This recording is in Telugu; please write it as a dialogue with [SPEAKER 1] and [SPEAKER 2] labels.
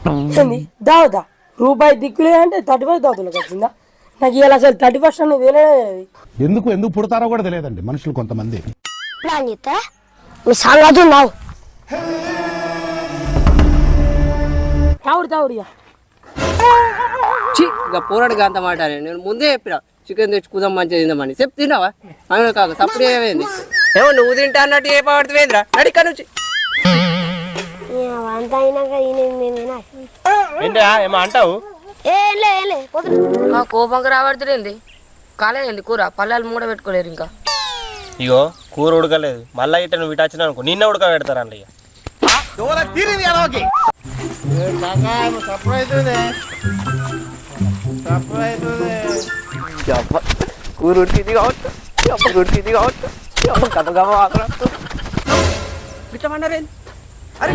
[SPEAKER 1] ఏంది దావుదా రూపాయి దిక్కులే అంటే 35 దావుతులకు వచ్చిందా? నాకు ఇలా అసలు 31 అనేది తెలియదు.
[SPEAKER 2] ఎందుకు ఎందుకు పుడతారో కూడా తెలియదండి మనుషులు కొంతమంది.
[SPEAKER 1] ప్లాన్ చేస్తా మీ సంగతి ఉన్నావు తావుడు తావుడు ఇక.
[SPEAKER 3] ఇక పోరాడుగా అంత మాట నేను ముందే చెప్పిన చికెన్ తెచ్చుకుందాం మంచిగా తిందామని చెప్పి తిన్నావా? అవును కాక సప్పుడు ఏమైంది? ఏమో నువ్వు తింటా అన్నట్టు ఏ పడుతుందిరా నడిక నుంచి
[SPEAKER 1] అంత అయినాక
[SPEAKER 4] ఏంటా ఏమో అంటావు?
[SPEAKER 5] కోపంగా రాబడుతుంది కాలేదండి కూర పల్లెలు మూడ పెట్టుకోలేరు ఇంకా.
[SPEAKER 4] ఇగో కూర ఉడకలేదు మళ్ళా ఇట్ట నువ్వు ఇటు వచ్చినా అనుకో నిన్న ఉడక పెడతారు అన్నయ్య.
[SPEAKER 3] కూర ఉడికింది కావచ్చు ఉడికింది కావచ్చు కథ గమ్మ మాత్రం అరే